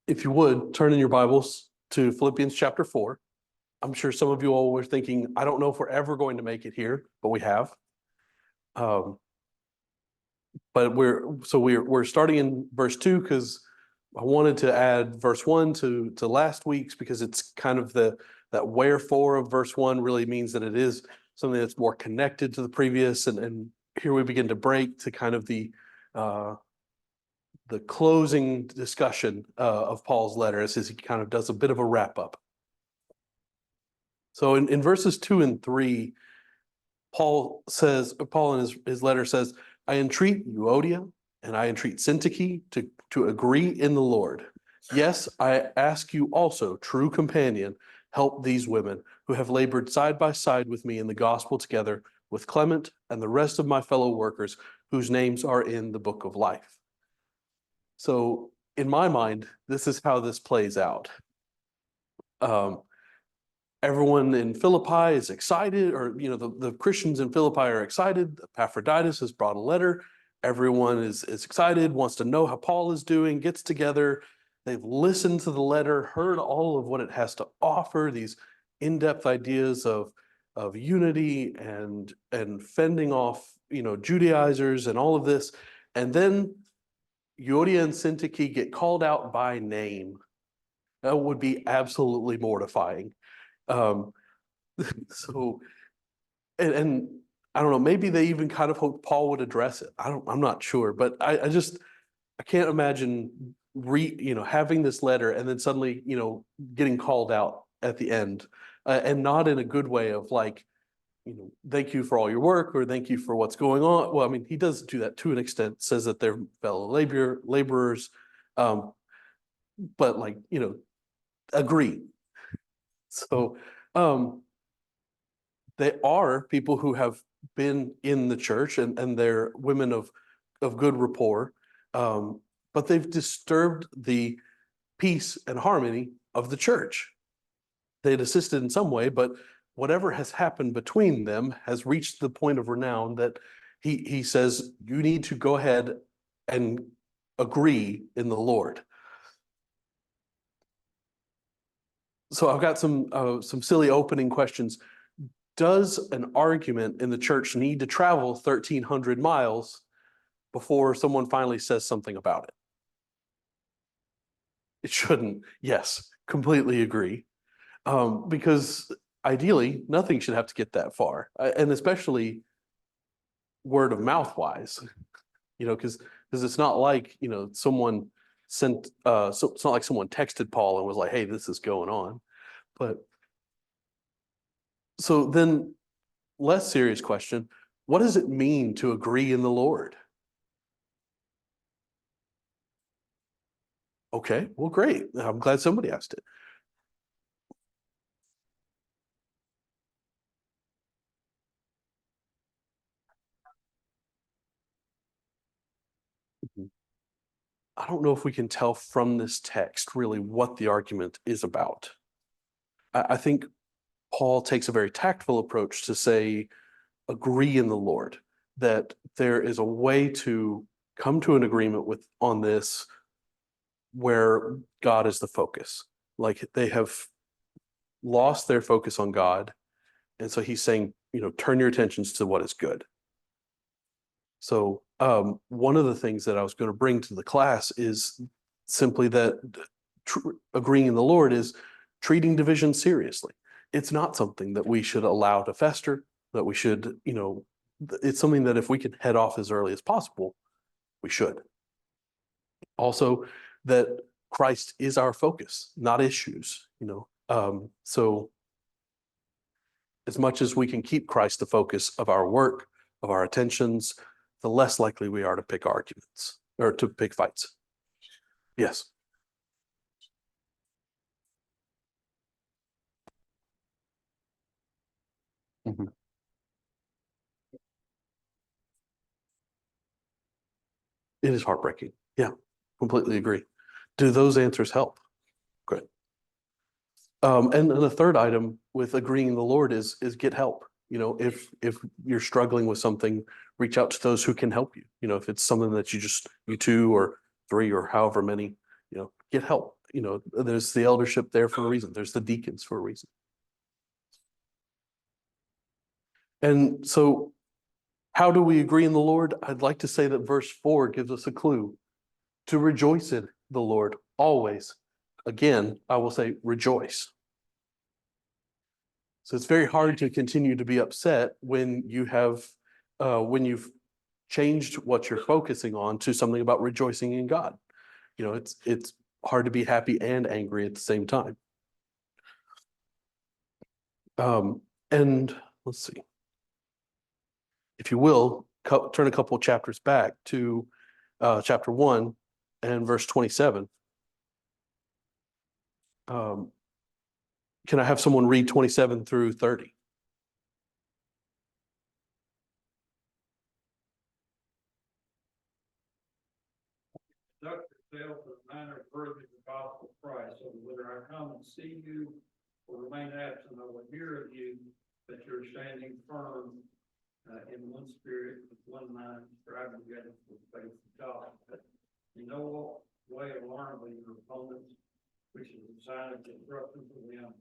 If you would, turn in your Bibles to Philippians chapter 4. I'm sure some of you all were thinking, I don't know if we're ever going to make it here, but we have. But we're starting in verse 2 because I wanted to add verse 1 to last week's, because it's kind of that wherefore of verse 1 really means that it is something that's more connected to the previous, and here we begin to break to kind of the closing discussion of Paul's letter as he kind of does a bit of a wrap up. So in verses 2 and 3, Paul in his letter says, I entreat Euodia and I entreat Syntyche to agree in the Lord. Yes, I ask you also, true companion, help these women who have labored side by side with me in the gospel, together with Clement and the rest of my fellow workers whose names are in the book of life. So in my mind, this is how this plays out. Everyone in Philippi is excited, or the Christians in Philippi are excited. Epaphroditus has brought a letter. Everyone is excited, wants to know how Paul is doing, gets together. They've listened to the letter, heard all of what it has to offer, these in-depth ideas of unity and fending off Judaizers and all of this. And then Euodia and Syntyche get called out by name. That would be absolutely mortifying. So, and I don't know, maybe they even kind of hoped Paul would address it. I'm not sure, but I can't imagine having this letter and then suddenly, getting called out at the end, and not in a good way of like, thank you for all your work or thank you for what's going on. Well, I mean, he does do that to an extent, says that they're fellow laborers, but like, agree. So, they are people who have been in the church and they're women of good rapport, but they've disturbed the peace and harmony of the church. They'd assisted in some way, but whatever has happened between them has reached the point of renown that he says, you need to go ahead and agree in the Lord. So I've got some silly opening questions. Does an argument in the church need to travel 1,300 miles before someone finally says something about it? It shouldn't. Yes, completely agree. Because ideally, nothing should have to get that far, and especially word of mouth wise, because it's not like someone sent. So it's not like someone texted Paul and was like, "Hey, this is going on," but. So then, less serious question, what does it mean to agree in the Lord? Okay, well, great. I'm glad somebody asked it. I don't know if we can tell from this text really what the argument is about. I think Paul takes a very tactful approach to say, agree in the Lord, that there is a way to come to an agreement on this where God is the focus. Like they have lost their focus on God. And so he's saying, turn your attentions to what is good. So one of the things that I was going to bring to the class is simply that agreeing in the Lord is treating division seriously. It's not something that we should allow to fester, that we should, it's something that if we can head off as early as possible, we should. Also, that Christ is our focus, not issues, so as much as we can keep Christ the focus of our work, of our attentions, the less likely we are to pick arguments or to pick fights. Yes. Mm-hmm. It is heartbreaking. Yeah, completely agree. Do those answers help? Good. And the third item with agreeing in the Lord is get help. If you're struggling with something, reach out to those who can help you. If it's something that you two or three or however many, get help. there's the eldership there for a reason. There's the deacons for a reason. And so how do we agree in the Lord? I'd like to say that verse 4 gives us a clue. To rejoice in the Lord always. Again, I will say rejoice. So it's very hard to continue to be upset when you've changed what you're focusing on to something about rejoicing in God. It's hard to be happy and angry at the same time. And let's see. If you will, turn a couple of chapters back to chapter 1 and verse 27. Can I have someone read 27 through 30? Conduct yourself in a manner worthy of the gospel of Christ, so that whether I come and see you or remain absent, I will hear of you that you're standing firm in one spirit, with one mind, striving together for the faith of God. In no way alarming your opponents, which is a sign of disruption for them,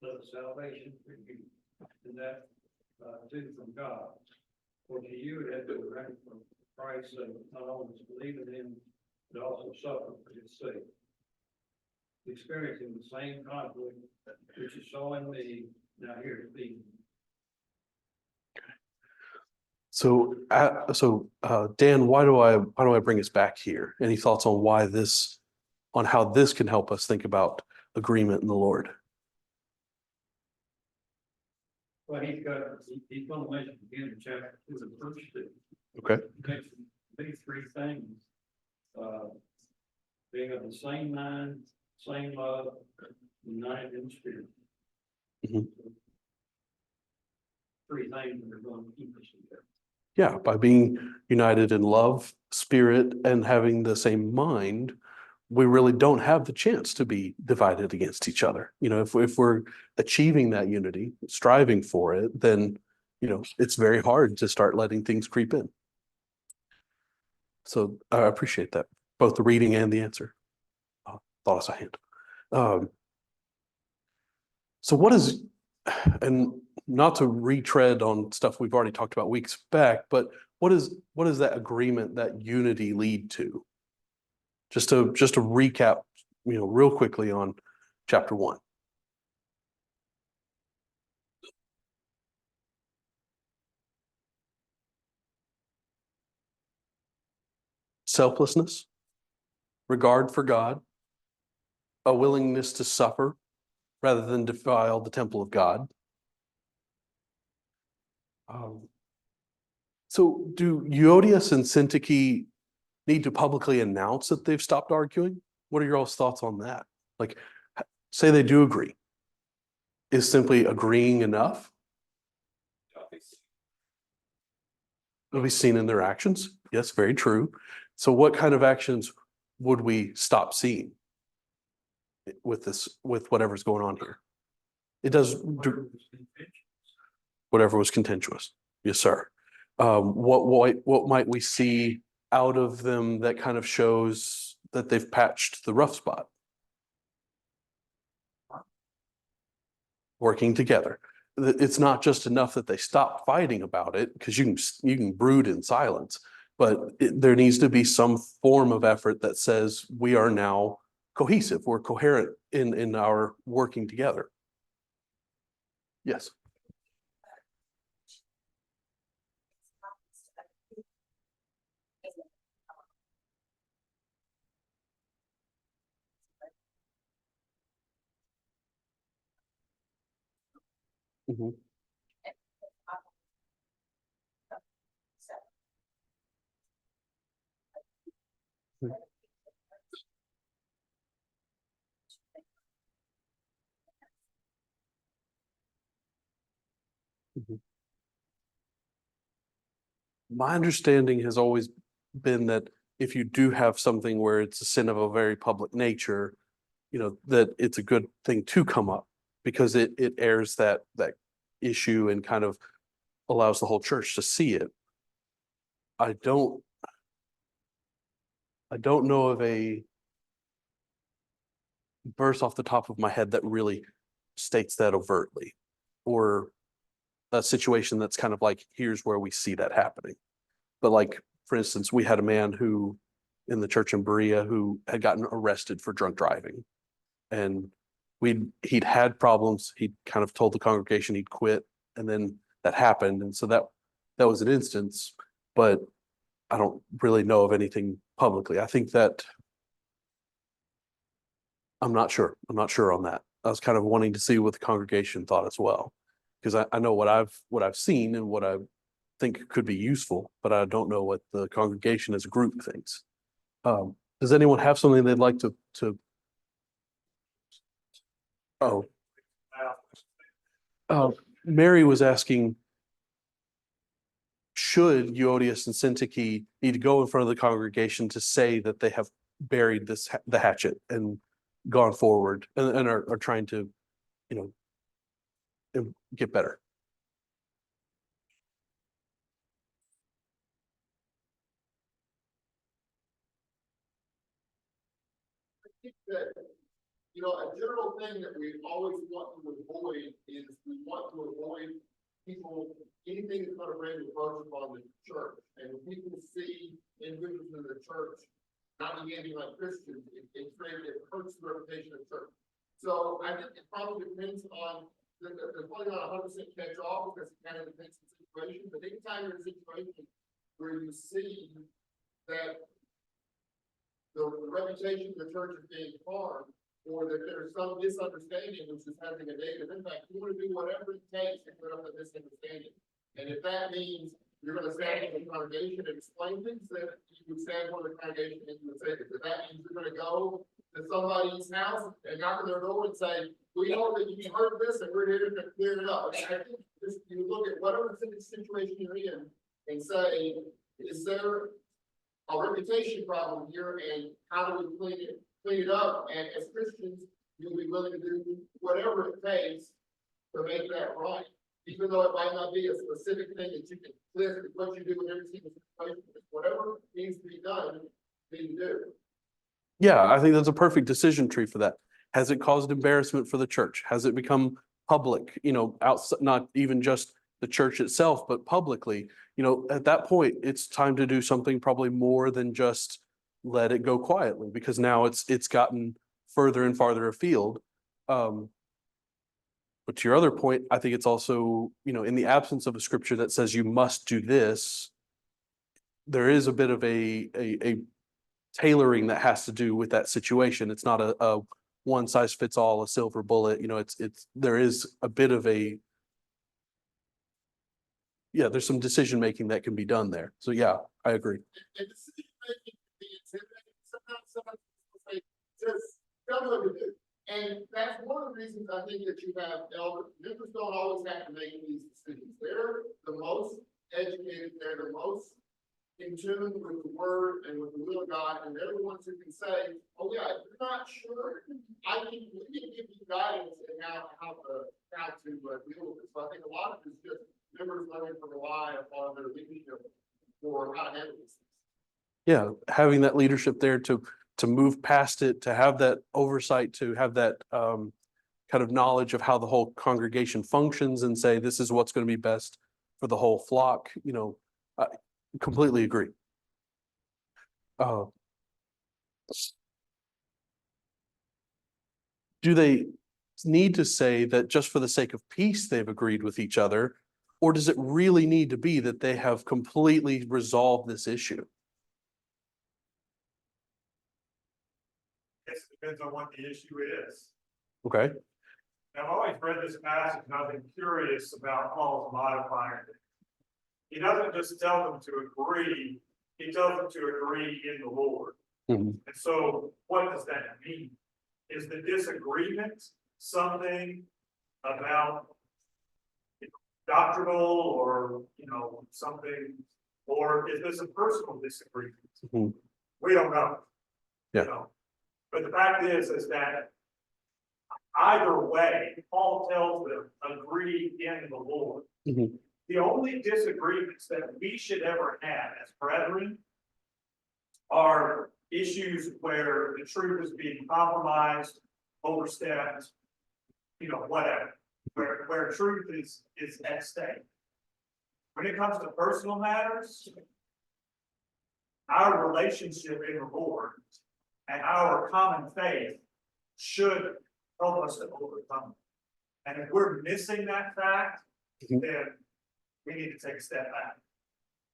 but salvation for you, and that too from God. For to you it has been granted from Christ, not only to believe in him, but also suffer for his sake, experiencing the same conflict which you saw in me, now here to be. So, Dan, why do I bring us back here? Any thoughts on on how this can help us think about agreement in the Lord? Well, he's going to mention again in chapter 2 and verse 2. Okay. He mentions these three things: being of the same mind, same love, united in spirit. Mhm. Three things that are going to keep us together. Yeah, by being united in love, spirit, and having the same mind, we really don't have the chance to be divided against each other. If we're achieving that unity, striving for it, then, it's very hard to start letting things creep in. So I appreciate that, both the reading and the answer. Thought us a hand. So what is, and not to retread on stuff we've already talked about weeks back, but what is that agreement, that unity lead to? Just to recap, real quickly on chapter 1. Selflessness, regard for God, a willingness to suffer rather than defile the temple of God. So do Euodias and Syntyche need to publicly announce that they've stopped arguing? What are your all's thoughts on that? Like, say they do agree. Is simply agreeing enough? It'll be seen in their actions. Yes, very true. So what kind of actions would we stop seeing with whatever's going on here? It does whatever was contentious. Yes, sir. What might we see out of them that kind of shows that they've patched the rough spot? Working together. It's not just enough that they stop fighting about it, because you can brood in silence, but there needs to be some form of effort that says we are now cohesive, we're coherent in our working together. Yes. Mhm. Mhm. My understanding has always been that if you do have something where it's a sin of a very public nature, that it's a good thing to come up, because it airs that issue and kind of allows the whole church to see it. I don't know of verse off the top of my head that really states that overtly, or a situation that's kind of like, here's where we see that happening. But like, for instance, we had a man who in the church in Berea who had gotten arrested for drunk driving, and he'd had problems. He'd kind of told the congregation he'd quit, and then that happened. And so that was an instance, but I don't really know of anything publicly. I think that I'm not sure. I'm not sure on that. I was kind of wanting to see what the congregation thought as well, because I know what I've seen and what I think could be useful, but I don't know what the congregation as a group thinks. Does anyone have something they'd like to? Oh, Mary was asking, should Euodias and Syntyche need to go in front of the congregation to say that they have buried the hatchet and gone forward and are trying to, get better? I think that, a general thing that we always want to avoid is we want to avoid anything that's going to bring reproach upon the church. And when people see individuals in the church not behaving like Christians, it hurts the reputation of the church. So I think it probably depends on, there's probably not 100% catch all, because it kind of depends on the situation. But anytime there's a situation where you see that the reputation of the church is being harmed, or that there's some misunderstanding which is having a negative impact, you want to do whatever it takes to clear up the misunderstanding. And if that means you're going to stand in the congregation and explain things, then you would stand for the congregation and you would say this. If that means you're going to go to somebody's house and knock on their door and say, we know that you heard this and we're here to clear it up. I think you look at whatever situation you're in and say, is there a reputation problem here, and how do we clean it up? And as Christians, you'll be willing to do whatever it takes to make that right, even though it might not be a specific thing that you can list what you do in every single situation. Whatever needs to be done, you do. Yeah, I think that's a perfect decision tree for that. Has it caused embarrassment for the church? Has it become public, outside, not even just the church itself, but publicly? At that point, it's time to do something probably more than just let it go quietly, because now it's gotten further and farther afield. But to your other point, I think it's also, in the absence of a scripture that says you must do this, there is a bit of a tailoring that has to do with that situation. It's not a one size fits all, a silver bullet. There is a bit of there's some decision making that can be done there. So yeah, I agree. And decision making can be intimidating. Sometimes people say, just tell me what to do. And that's one of the reasons I think that you have elders. Members don't always have to make these decisions. They're the most educated, they're the most in tune with the word and with the will of God, and they're the ones who can say, oh yeah, if you're not sure, we can give you guidance in how to deal with it. So I think a lot of it is just members learning to rely upon their leadership for how to handle this. Yeah, having that leadership there to move past it, to have that oversight, to have that kind of knowledge of how the whole congregation functions, and say this is what's going to be best for the whole flock. I completely agree. Do they need to say that just for the sake of peace they've agreed with each other, or does it really need to be that they have completely resolved this issue? It depends on what the issue is. Okay. I've always read this passage and I've been curious about Paul's modifying it. He doesn't just tell them to agree, he tells them to agree in the Lord. Mm-hmm. And so what does that mean? Is the disagreement something about doctrinal or something, or is this a personal disagreement? Mm-hmm. We don't know. Yeah. But the fact is that either way, Paul tells them, agree in the Lord. Mm-hmm. The only disagreements that we should ever have as brethren are issues where the truth is being compromised overstepped, you know, whatever, where truth is at stake. When it comes to personal matters, our relationship in the Lord and our common faith should help us to overcome. And if we're missing that fact, Mhm. then we need to take a step back.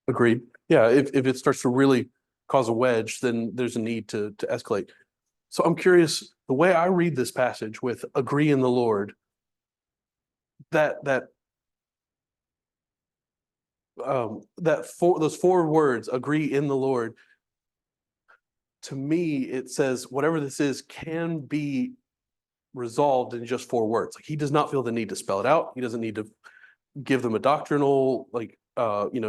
Agreed. Yeah, if it starts to really cause a wedge, then there's a need to escalate. So I'm curious, the way I read this passage with agree in the Lord, that those four words, agree in the Lord, to me, it says whatever this is can be resolved in just four words. Like he does not feel the need to spell it out. He doesn't need to give them a doctrinal,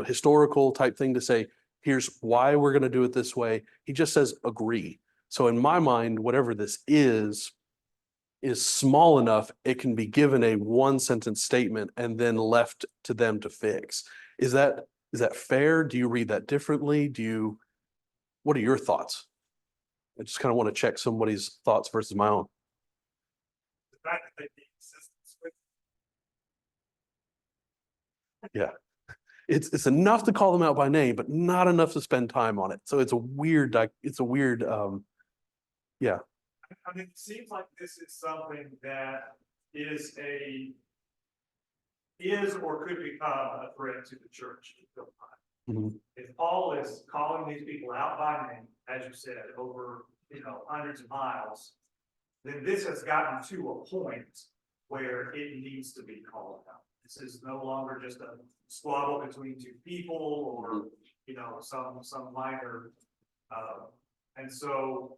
historical type thing to say, here's why we're going to do it this way. He just says agree. So in my mind, whatever this is small enough, it can be given a one sentence statement and then left to them to fix. Is that fair? Do you read that differently? What are your thoughts? I just kind of want to check somebody's thoughts versus my own. The fact that they need assistance with It's enough to call them out by name, but not enough to spend time on it. So it's a weird, yeah. I mean, it seems like this is something that is or could become a threat to the church. Mhm. If Paul is calling these people out by name, as you said, over, hundreds of miles, then this has gotten to a point where it needs to be called out. This is no longer just a squabble between two people or, some minor, and so,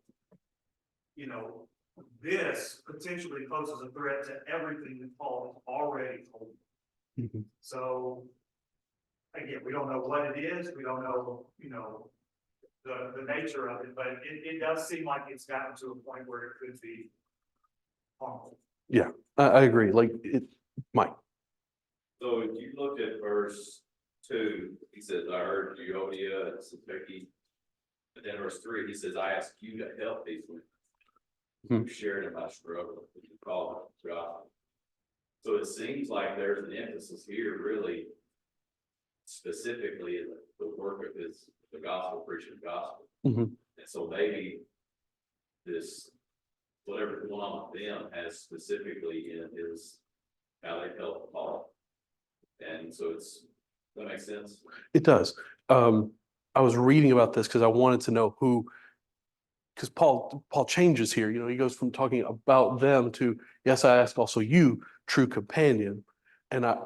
this potentially poses a threat to everything that Paul has already told. Mhm. So, again, we don't know what it is. We don't know, the nature of it, but it does seem like it's gotten to a point where it could be harmful. Yeah, I agree. Like it, Mike. So if you look at verse 2, he says, I heard Euodia and Syntyche. But then verse 3, he says, I ask you to help these women who shared in my struggle, which you call God. So it seems like there's an emphasis here, really, specifically in the work of the gospel, preaching the gospel. Mhm. And so maybe this, whatever's going on with them, has specifically in his how they help Paul. And so that makes sense. It does. I was reading about this because I wanted to know because Paul changes here. He goes from talking about them to, yes, I ask also you, true companion. And I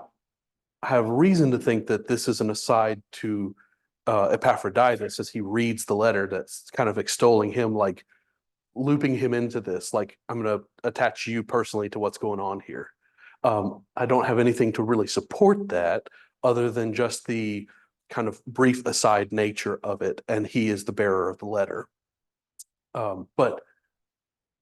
have reason to think that this is an aside to Epaphroditus as he reads the letter that's kind of extolling him, like looping him into this, like I'm going to attach you personally to what's going on here. I don't have anything to really support that other than just the kind of brief aside nature of it, and he is the bearer of the letter. But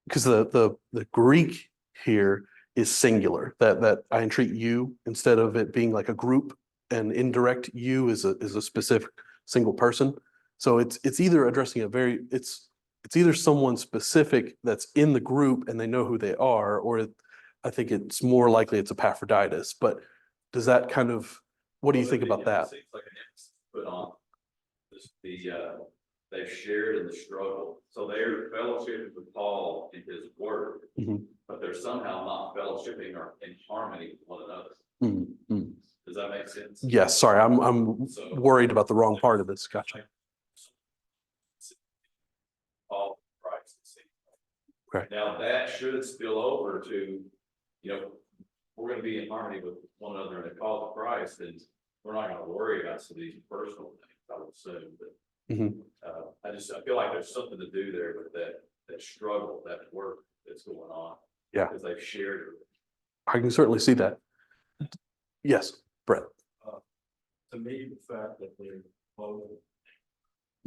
because the Greek here is singular, that I entreat you instead of it being like a group, and indirect you is a specific single person. So it's either addressing it's either someone specific that's in the group and they know who they are, or I think it's more likely it's Epaphroditus. But does that kind of, what do you think about that? It seems like an emphasis put on they've shared in the struggle. So they're fellowshipping with Paul in his word, Mhm. but they're somehow not fellowshipping or in harmony with one another. Mhm. Does that make sense? Yes, sorry, I'm worried about the wrong part of this. Gotcha. All Christ. Right. Now that should spill over to, we're going to be in harmony with one another in the cause of Christ, and we're not going to worry about some of these personal things, I would assume. But Mhm. I feel like there's something to do there with that struggle, that work that's going on. Yeah. Because they've shared. I can certainly see that. Yes, Brett. To me, the fact that they're both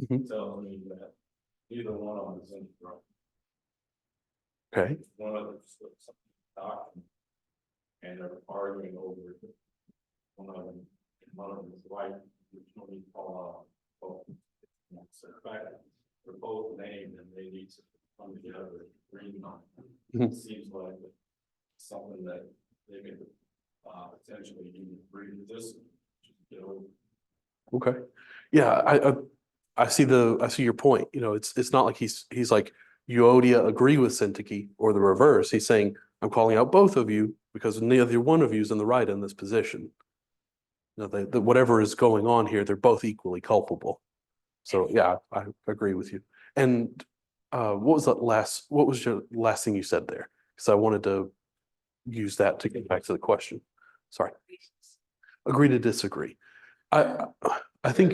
Mhm. telling me that neither one of them is in the wrong. Okay. One of them's something doctrine, and they're arguing over it. One of them is right, which one you call both. So the fact that they're both named and they need to come together and agree on it. Mhm. It seems something that they can, potentially even agree with this, you know. Okay. Yeah, I see your point. You know, it's not like he's like Euodia agree with Syntyche or the reverse. He's saying, I'm calling out both of you because neither one of you is in the right in this position. You know, whatever is going on here, they're both equally culpable. So yeah, I agree with you. And what was your last thing you said there? Because I wanted to use that to get back to the question. Sorry. Agree to disagree. I think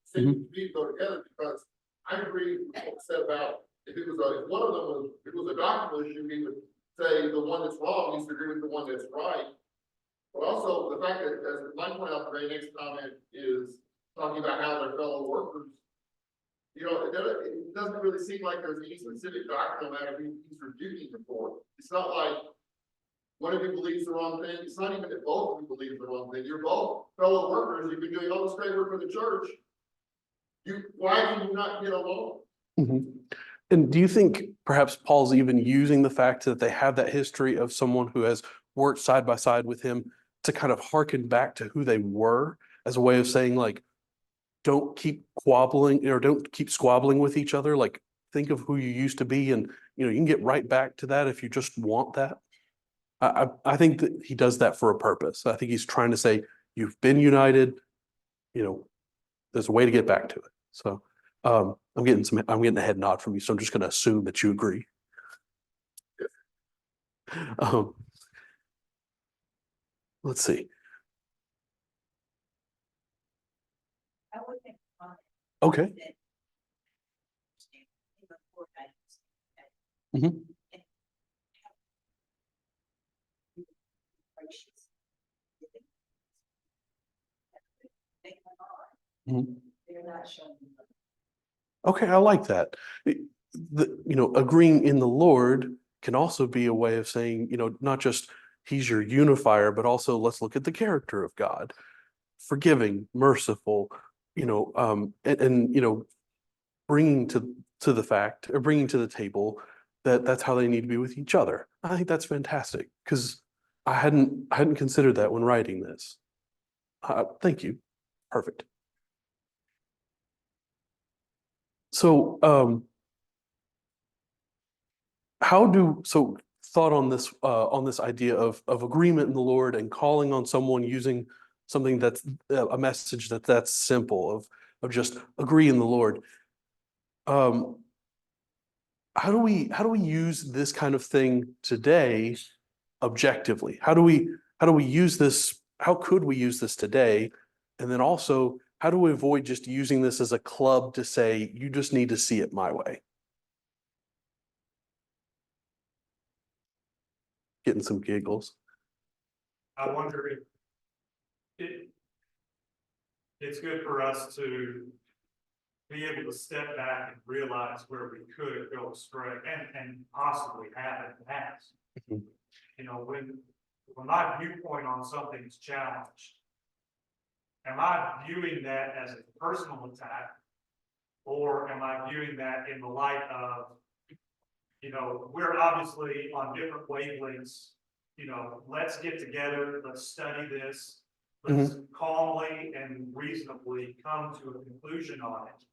Seem to me to go together, because I agree with what was said about, if one of them was, if it was a doctrinal issue, we would say the one that's wrong needs to agree with the one that's right. But also the fact that, as Mike pointed out, the very next comment is talking about how their fellow workers, you know, it doesn't really seem like there's any specific doctrinal matter he's rebuking them for. It's not like one of you believes the wrong thing. It's not even that both of you believe the wrong thing. You're both fellow workers. You've been doing all this great work for the church. Why can you not get along? Mhm. And do you think perhaps Paul's even using the fact that they have that history of someone who has worked side by side with him to kind of harken back to who they were as a way of saying, like, don't keep squabbling or don't keep squabbling with each other. Like, think of who you used to be, and you can get right back to that if you just want that. I think that he does that for a purpose. I think he's trying to say, you've been united, there's a way to get back to it. So I'm getting a head nod from you, so I'm just going to assume that you agree. Um, let's see. Okay. Mhm. Mhm. Okay, I like that. Agreeing in the Lord can also be a way of saying, not just he's your unifier, but also let's look at the character of God, forgiving, merciful, and bringing to the fact or bringing to the table that that's how they need to be with each other. I think that's fantastic because I hadn't considered that when writing this. Thank you. Perfect. So, thought on this idea of agreement in the Lord and calling on someone using something that's a message that's simple of just agree in the Lord. How do we use this kind of thing today objectively? How do we use this? How could we use this today? And then also, how do we avoid just using this as a club to say, you just need to see it my way? Getting some giggles. I wonder if it's good for us to be able to step back and realize where we could go astray and possibly have in the past. Mhm. When my viewpoint on something is challenged, am I viewing that as a personal attack? Or am I viewing that in the light of, we're obviously on different wavelengths, let's get together, let's study this. Let's calmly and reasonably come to a conclusion on it.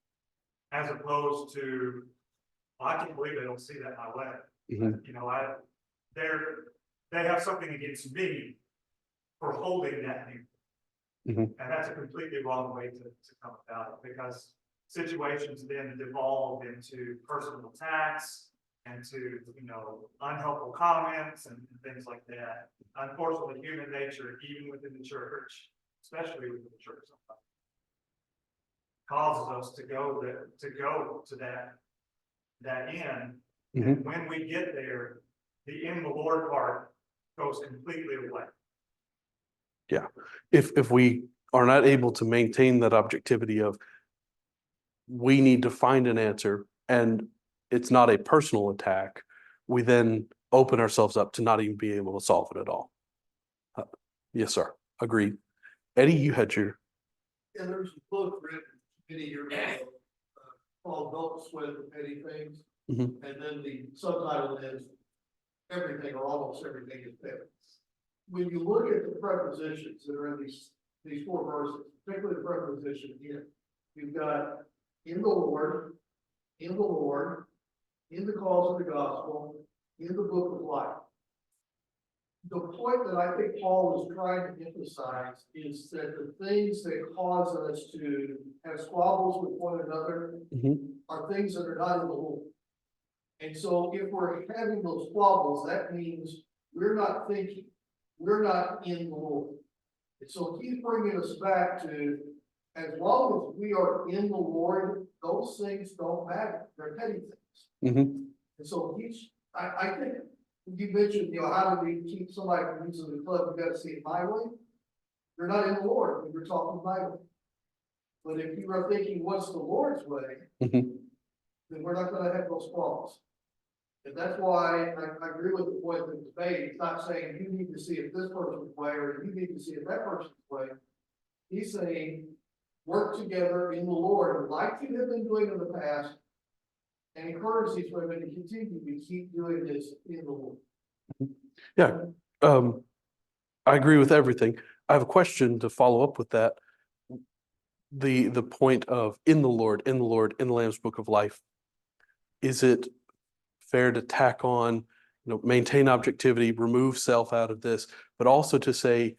As opposed to, well, I can't believe they don't see that my way. Mhm. They have something against me for holding that view. Mhm. And that's a completely wrong way to come about it, because situations then devolve into personal attacks and to, unhelpful comments and things like that. Unfortunately, human nature, even within the church, especially within the church, sometimes causes us to go to that end. And when we get there, the in the Lord part goes completely away. Yeah. If we are not able to maintain that objectivity of we need to find an answer and it's not a personal attack, we then open ourselves up to not even be able to solve it at all. Yes, sir. Agreed. Eddie, you had your. Yeah, there's a book written many years ago called Don't Sweat the Petty Things. Mhm. And then the subtitle is everything or almost everything is there. When you look at the prepositions that are in these four verses, particularly the preposition in, you've got in the Lord, in the Lord, in the cause of the gospel, in the book of life. The point that I think Paul is trying to emphasize is that the things that cause us to have squabbles with one another are things that are not in the Lord. And so if we're having those squabbles, that means we're not thinking, we're not in the Lord. And so he's bringing us back to, as long as we are in the Lord, those things don't matter. They're petty things. And so I think you mentioned, how do we keep somebody from using the club? You got to see it my way. You're not in the Lord when you're talking my way. But if you are thinking, what's the Lord's way, then we're not going to have those squabbles. And that's why I agree with the point of the debate. It's not saying you need to see it this person's way or you need to see it that person's way. He's saying work together in the Lord like you have been doing in the past and encourage these women to continue to keep doing this in the Lord. Yeah, I agree with everything. I have a question to follow up with that. The point of in the Lord, in the Lord, in the Lamb's Book of Life. Is it fair to tack on, maintain objectivity, remove self out of this, but also to say,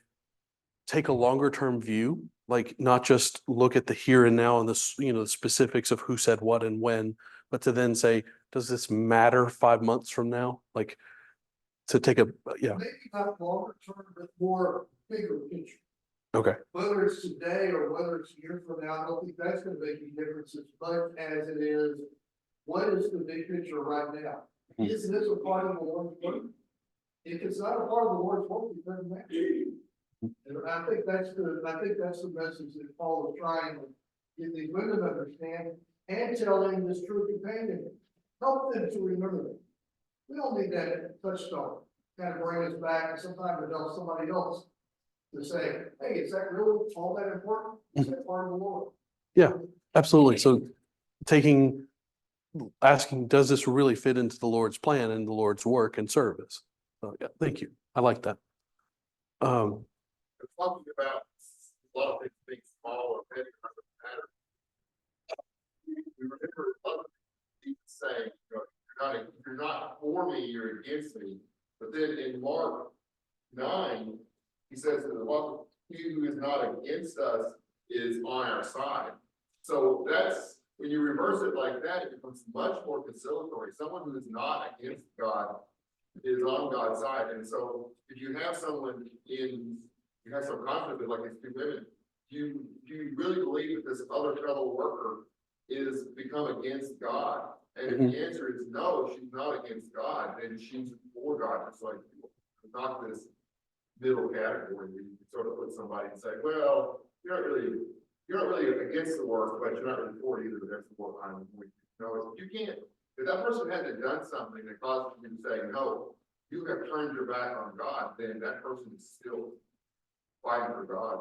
take a longer term view, like not just look at the here and now and the specifics of who said what and when, but to then say, does this matter 5 months from now? Like to take Maybe not longer term, but more bigger picture. Okay. Whether it's today or whether it's a year from now, I don't think that's going to make any difference as much as it is, what is the big picture right now? Is this a part of the Lord's work? If it's not a part of the Lord's work, it doesn't matter. And I think that's the message that Paul is trying to get these women to understand and tell them this true companion. Help them to remember that. We don't need that touchstone. Kind of bring us back, and sometimes it helps somebody else to say, hey, is that really all that important? Is that part of the Lord? Yeah, absolutely. So asking, does this really fit into the Lord's plan and the Lord's work and service? So yeah, thank you. I like that. Talking about a lot of things being small or petty doesn't matter. We remember other people saying, you're not for me, you're against me. But then in Mark 9, he says that he who is not against us is on our side. So that's when you reverse it like that, it becomes much more conciliatory. Someone who is not against God is on God's side. And so if you have someone you have some conflict with like these two women, do you really believe that this other fellow worker is become against God? And if the answer is no, she's not against God, then she's for God. It's like not this middle category. You sort of put somebody and say, well, you're not really against the work, but you're not really for it either. There's more time. You can't. If that person hasn't done something that causes you to say no, you have turned your back on God, then that person is still fighting for God.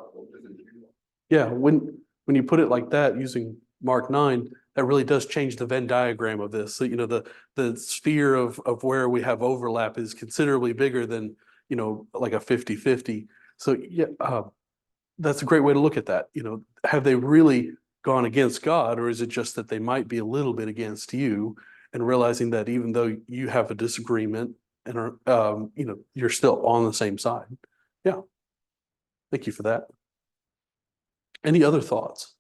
Yeah, when you put it like that, using Mark 9, that really does change the Venn diagram of this. So, the sphere of where we have overlap is considerably bigger than, like a 50-50. So yeah, that's a great way to look at that. Have they really gone against God, or is it just that they might be a little bit against you, and realizing that even though you have a disagreement and are, you're still on the same side. Yeah. Thank you for that. Any other thoughts?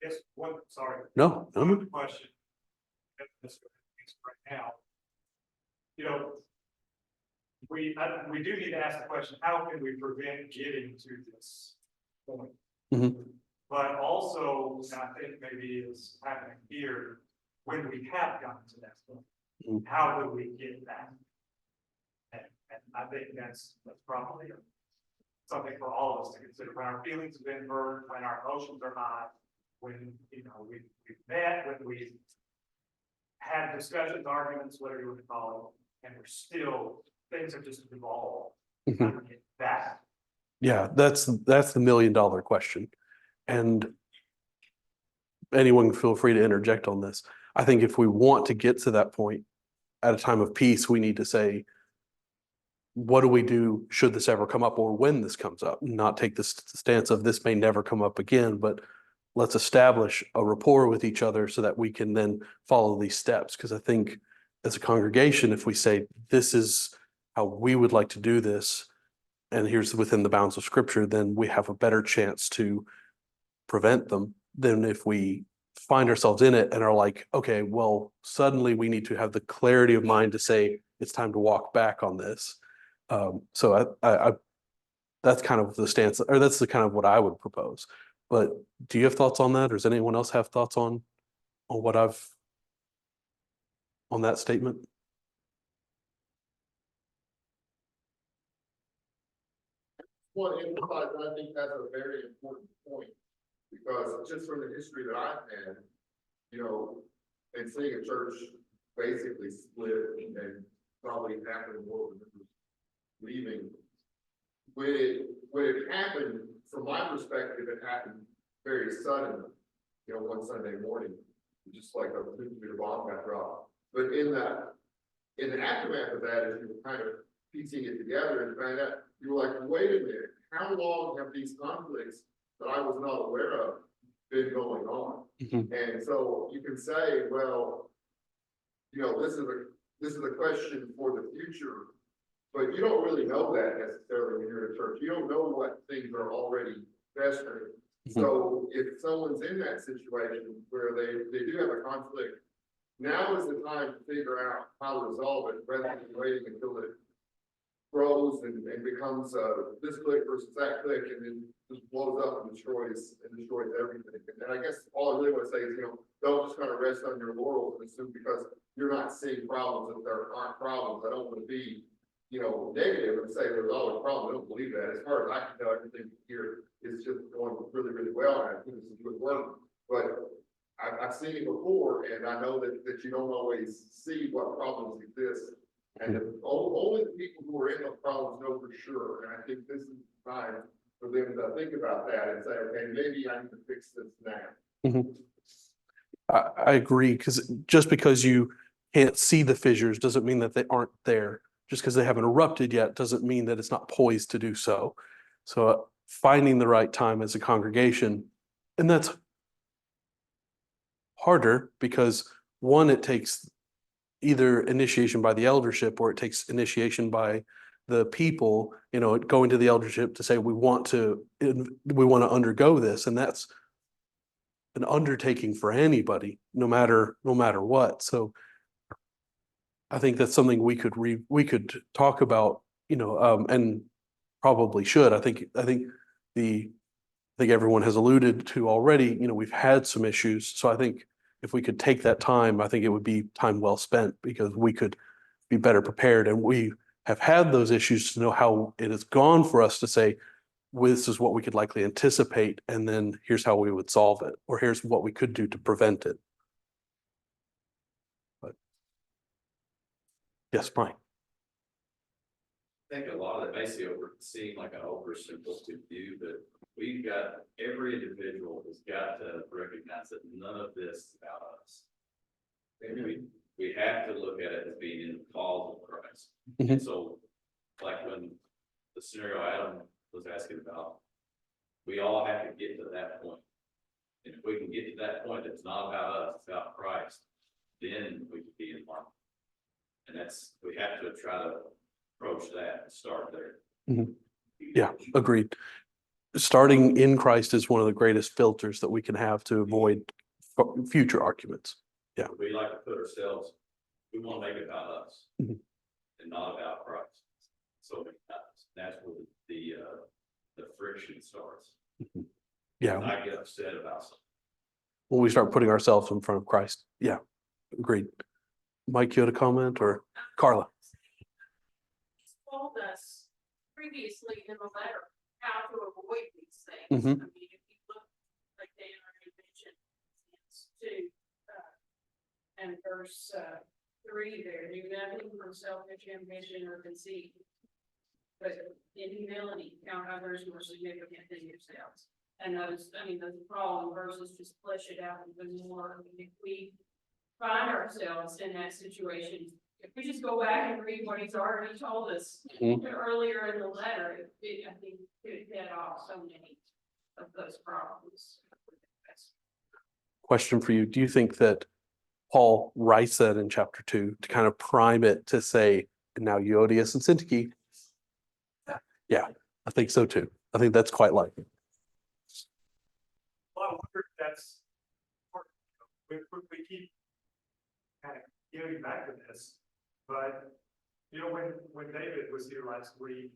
Yes, sorry. No. One question. Right now, we do need to ask the question, how can we prevent getting to this point? But also, and I think maybe it's happening here, when we have gotten to that point, how do we get back? And I think that's probably something for all of us to consider. When our feelings have been hurt, when our emotions are high, when we've met, when we've had discussions, arguments, whatever you want to call it, and we're still, things have just evolved. How do we get back? Yeah, that's the $1 million question. And anyone feel free to interject on this. I think if we want to get to that point at a time of peace, we need to say, what do we do should this ever come up or when this comes up? Not take the stance of this may never come up again, but let's establish a rapport with each other so that we can then follow these steps. Because I think as a congregation, if we say, this is how we would like to do this, and here's within the bounds of scripture, then we have a better chance to prevent them than if we find ourselves in it and are like, okay, well, suddenly we need to have the clarity of mind to say, it's time to walk back on this. So I that's kind of the stance, or that's the kind of what I would propose. But do you have thoughts on that? Or does anyone else have thoughts on what on that statement? Want to emphasize, and I think that's a very important point, because just from the history that I've had, you know, and seeing a church basically split and probably half of the world leaving, when it happened, from my perspective, it happened very suddenly, you know, one Sunday morning, just like a nuclear bomb got dropped. But in the aftermath of that, as you were kind of piecing it together and find out, you were like, wait a minute, how long have these conflicts that I was not aware of been going on? Mhm. And so you can say, well, you know, this is a question for the future, but you don't really know that necessarily when you're in a church. You don't know what things are already festering. So if someone's in that situation where they do have a conflict, now is the time to figure out how to resolve it rather than waiting until it grows and becomes this clique versus that clique, and then just blows up and destroys everything. And I guess all I really want to say is, you know, don't just kind of rest on your laurels and assume because you're not seeing problems that there aren't problems. I don't want to be, you know, negative and say there's always problems. I don't believe that. As far as I can tell, everything here is just going really, really well, and I think this is good work. But I've seen it before, and I know that you don't always see what problems exist. And only the people who are in those problems know for sure. And I think this is the time for them to think about that and say, okay, maybe I need to fix this now. Mhm. I agree, because just because you can't see the fissures doesn't mean that they aren't there. Just because they haven't erupted yet doesn't mean that it's not poised to do so. So finding the right time as a congregation, and that's harder because one, it takes either initiation by the eldership or it takes initiation by the people, you know, going to the eldership to say, we want to undergo this. And that's an undertaking for anybody, no matter what. So I think that's something we could talk about, you know, and probably should. I think everyone has alluded to already, you know, we've had some issues. So I think if we could take that time, I think it would be time well spent because we could be better prepared. And we have had those issues to know how it has gone for us to say, well, this is what we could likely anticipate, and then here's how we would solve it, or here's what we could do to prevent it. But yes, Brian. I think a lot of it may seem like an oversimplistic view, but we've got, every individual has got to recognize that none of this is about us. And we have to look at it as being in the cause of Christ. Mhm. And so, like when the scenario Adam was asking about, we all have to get to that point. And if we can get to that point, it's not about us, it's about Christ, then we can be in line. And we have to try to approach that and start there. Mhm. Yeah, agreed. Starting in Christ is one of the greatest filters that we can have to avoid future arguments. Yeah. We like to put ourselves, we want to make it about us Mhm. and not about Christ. So that's where the friction starts. Yeah. I get upset about something. When we start putting ourselves in front of Christ. Yeah, agreed. Mike, you had a comment, or Carla? Told us previously in the letter how to avoid these things. Mhm. I mean, if you look, like Dan already mentioned, it's 2, and verse 3 there, do nothing from selfish ambition or conceit, but in humility count others more significant than yourselves. And those following verses just flesh it out even more. I mean, if we find ourselves in that situation, if we just go back and read what he's already told us earlier in the letter, I think could head off so many of those problems. Question for you. Do you think that Paul writes that in chapter 2 to kind of prime it to say, and now Euodias and Syntyche? Yeah, I think so too. I think that's quite likely. Well, I wonder if that's, we keep kind of getting back to this, but, you know, when David was here last week,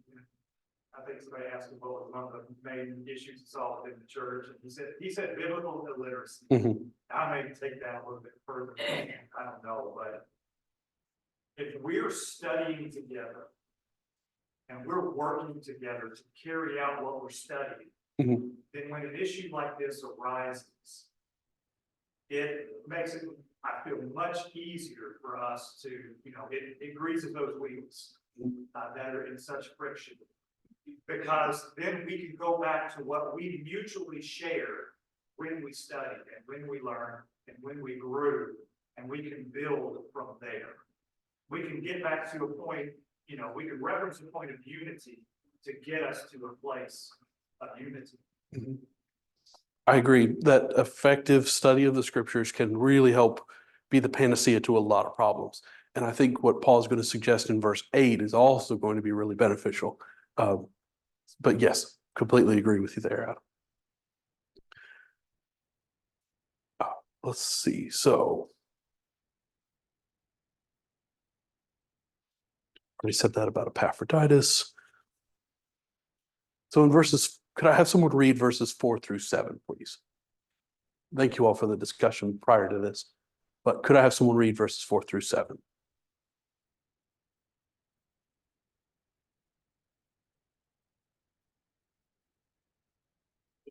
I think somebody asked him what was one of the main issues solved in the church, and he said biblical illiteracy. I may take that a little bit further, I don't know, but if we're studying together and we're working together to carry out what we're studying, then when an issue like this arises, it makes it, I feel, much easier for us to, you know, it greases those wheels that are in such friction. Because then we can go back to what we mutually shared when we studied and when we learned and when we grew, and we can build from there. We can get back to a point, you know, we can reference a point of unity to get us to a place of unity. I agree that effective study of the scriptures can really help be the panacea to a lot of problems. And I think what Paul is going to suggest in verse 8 is also going to be really beneficial. But yes, completely agree with you there, Adam. Let's see. So already said that about Epaphroditus. So in verses, could I have someone read verses 4 through 7, please? Thank you all for the discussion prior to this, but could I have someone read verses 4 through 7?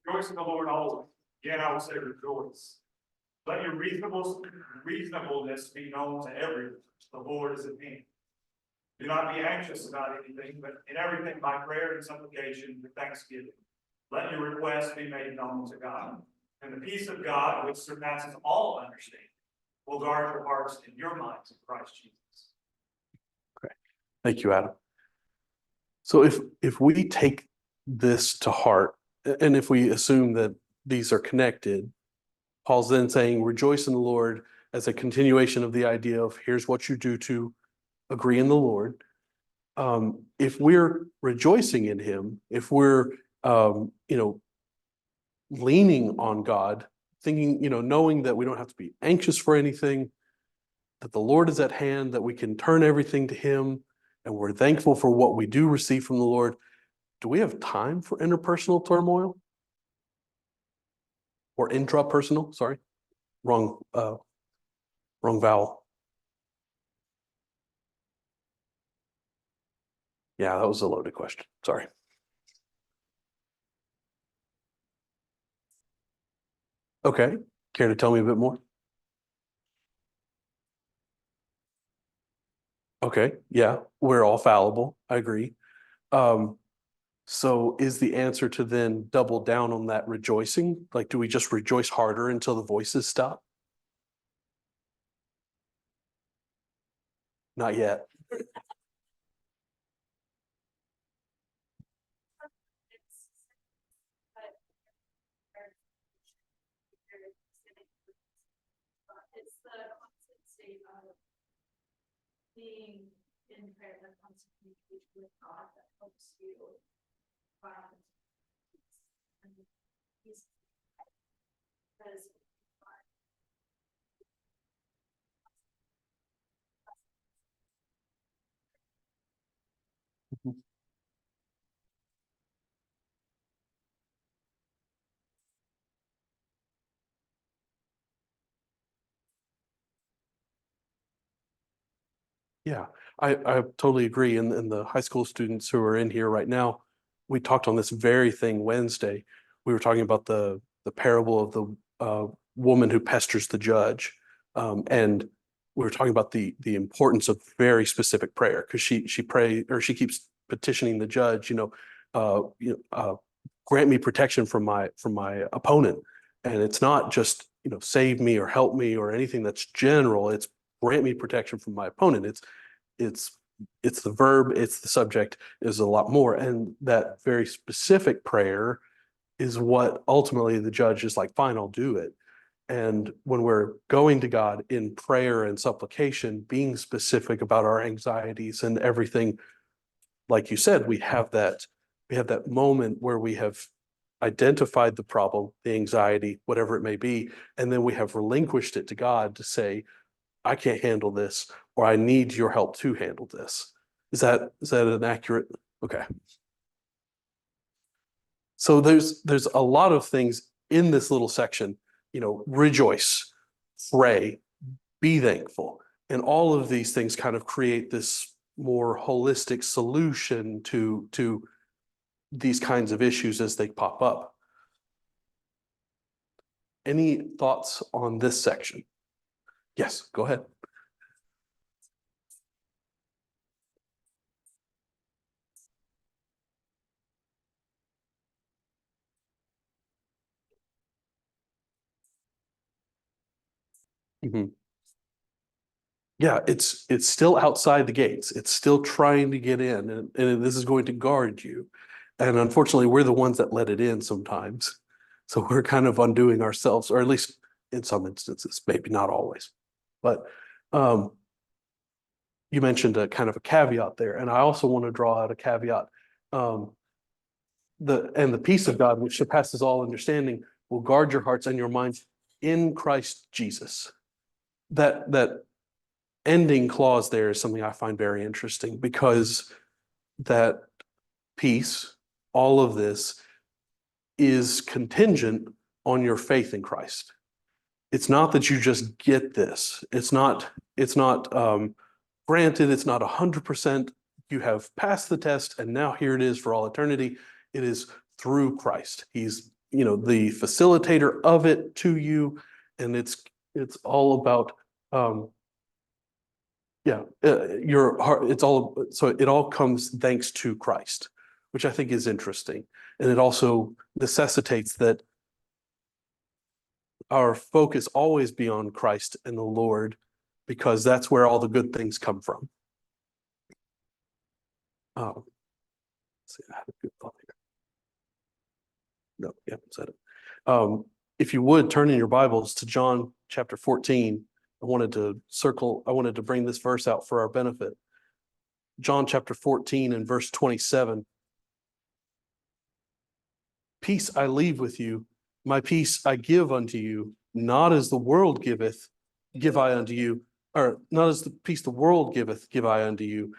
Rejoice in the Lord always. Again, I will say rejoice. Let your reasonableness be known to everyone. The Lord is at hand. Do not be anxious about anything, but in everything by prayer and supplication with thanksgiving. Let your requests be made known to God. And the peace of God, which surpasses all understanding, will guard your hearts and your minds in Christ Jesus. Okay. Thank you, Adam. So if we take this to heart, and if we assume that these are connected, Paul's then saying, rejoice in the Lord as a continuation of the idea of here's what you do to agree in the Lord. If we're rejoicing in him, if we're, leaning on God, thinking, knowing that we don't have to be anxious for anything, that the Lord is at hand, that we can turn everything to him, and we're thankful for what we do receive from the Lord, do we have time for interpersonal turmoil? Or intrapersonal, sorry, wrong vowel. Yeah, that was a loaded question, sorry. Okay, care to tell me a bit more? Okay, yeah, we're all fallible, I agree. So is the answer to then double down on that rejoicing? Like, do we just rejoice harder until the voices stop? Not yet. It's the constant state of being in prayer, the constant communication with God that helps you find and peace. Because Yeah, I totally agree. And the high school students who are in here right now, we talked on this very thing Wednesday. We were talking about the parable of the woman who pesters the judge. And we were talking about the importance of very specific prayer, because she keeps petitioning the judge, grant me protection from my opponent. And it's not just save me or help me or anything that's general. It's grant me protection from my opponent. It's the verb, it's the subject, is a lot more. And that very specific prayer is what ultimately the judge is like, fine, I'll do it. And when we're going to God in prayer and supplication, being specific about our anxieties and everything, like you said, we have that moment where we have identified the problem, the anxiety, whatever it may be, and then we have relinquished it to God to say, I can't handle this, or I need your help to handle this. Is that an accurate? Okay. So there's a lot of things in this little section, rejoice, pray, be thankful. And all of these things kind of create this more holistic solution to these kinds of issues as they pop up. Any thoughts on this section? Yes, go ahead. Mhm. Yeah, it's still outside the gates. It's still trying to get in, and this is going to guard you. And unfortunately, we're the ones that let it in sometimes. So we're kind of undoing ourselves, or at least in some instances, maybe not always. But you mentioned a kind of a caveat there, and I also want to draw out a caveat. The peace of God, which surpasses all understanding, will guard your hearts and your minds in Christ Jesus. That ending clause there is something I find very interesting, because that peace, all of this, is contingent on your faith in Christ. It's not that you just get this. It's not granted, it's not 100%. You have passed the test and now here it is for all eternity. It is through Christ. He's, the facilitator of it to you. And it's all about, your heart. So it all comes thanks to Christ, which I think is interesting. And it also necessitates that our focus always be on Christ and the Lord, because that's where all the good things come from. Let's see, I had a good thought here. No, you haven't said it. If you would turn in your Bibles to John chapter 14, I wanted to bring this verse out for our benefit. John chapter 14 and verse 27. Peace I leave with you, my peace I give unto you, not as the world giveth, give I unto you, or not as the peace the world giveth, give I unto you.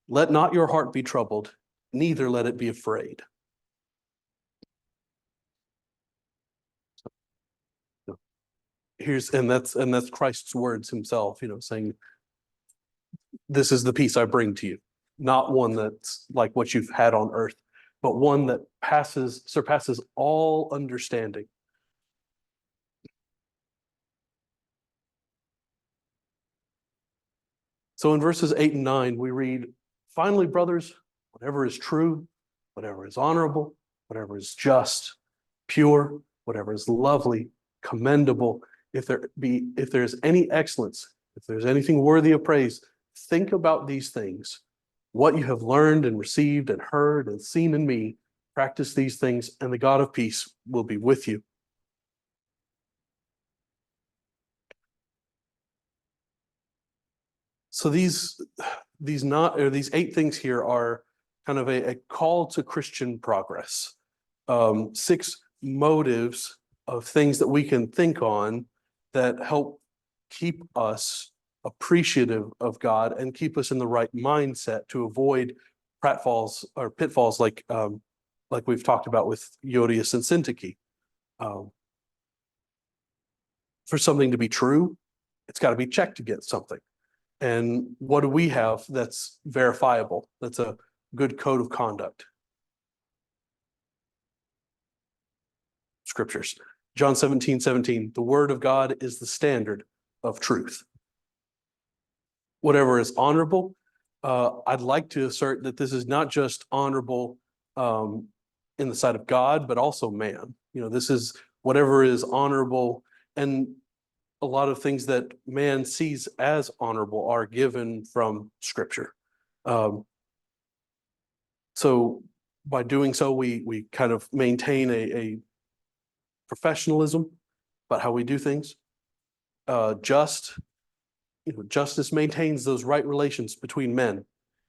Let not your heart be troubled, neither let it be afraid. That's Christ's words himself, saying, this is the peace I bring to you, not one that's like what you've had on earth, but one that surpasses all understanding. So in verses 8 and 9, we read, finally, brothers, whatever is true, whatever is honorable, whatever is just, pure, whatever is lovely, commendable, if there is any excellence, if there's anything worthy of praise, think about these things. What you have learned and received and heard and seen in me, practice these things, and the God of peace will be with you. So these 8 things here are kind of a call to Christian progress. 6 motives of things that we can think on that help keep us appreciative of God and keep us in the right mindset to avoid pitfalls like we've talked about with Yodius and Syntyche. For something to be true, it's got to be checked against something. And what do we have that's verifiable? That's a good code of conduct. Scriptures. John 17:17, the word of God is the standard of truth. Whatever is honorable, I'd like to assert that this is not just honorable in the sight of God, but also man. This is whatever is honorable And a lot of things that man sees as honorable are given from Scripture. So by doing so, we kind of maintain a professionalism about how we do things. Justice maintains those right relations between men.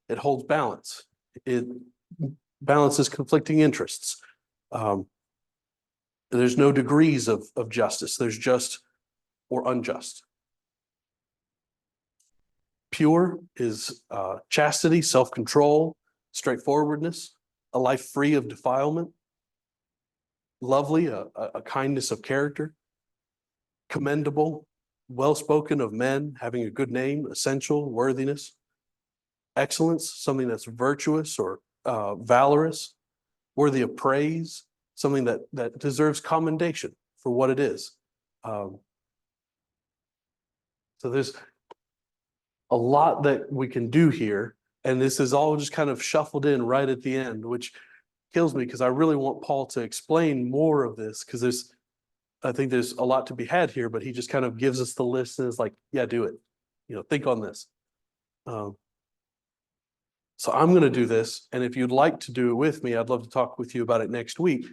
It holds balance. It balances conflicting interests. There's no degrees of justice. There's just or unjust. Pure is chastity, self-control, straightforwardness, a life free of defilement. Lovely, a kindness of character. Commendable, well-spoken of men, having a good name, essential, worthiness. Excellence, something that's virtuous or valorous, worthy of praise, something that deserves commendation for what it is. So there's a lot that we can do here, and this is all just kind of shuffled in right at the end, which kills me because I really want Paul to explain more of this, because I think there's a lot to be had here, but he just kind of gives us the list and is like, yeah, do it. Think on this. So I'm going to do this, and if you'd like to do it with me, I'd love to talk with you about it next week.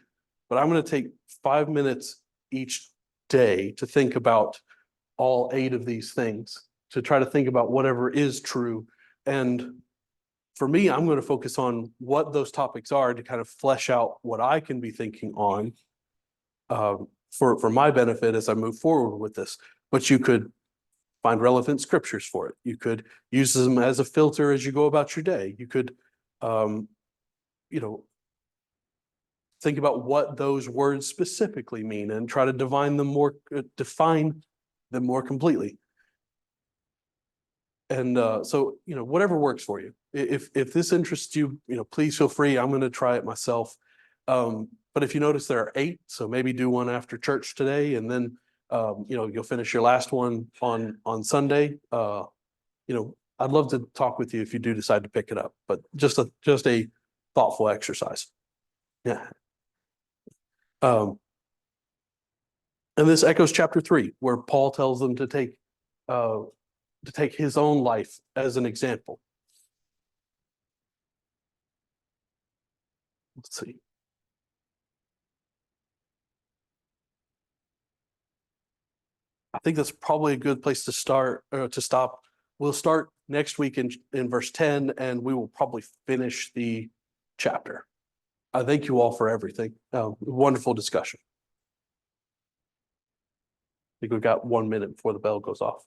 But I'm going to take 5 minutes each day to think about all 8 of these things, to try to think about whatever is true. And for me, I'm going to focus on what those topics are to kind of flesh out what I can be thinking on for my benefit as I move forward with this. But you could find relevant scriptures for it. You could use them as a filter as you go about your day. You could, think about what those words specifically mean and try to define them more completely. And so, whatever works for you. If this interests you, please feel free. I'm going to try it myself. But if you notice, there are 8, so maybe do one after church today, and then you'll finish your last one on Sunday. I'd love to talk with you if you do decide to pick it up, but just a thoughtful exercise. Yeah. And this echoes chapter 3, where Paul tells them to take his own life as an example. Let's see. I think that's probably a good place to start to stop. We'll start next week in verse 10, and we will probably finish the chapter. I thank you all for everything. Wonderful discussion. I think we've got 1 minute before the bell goes off.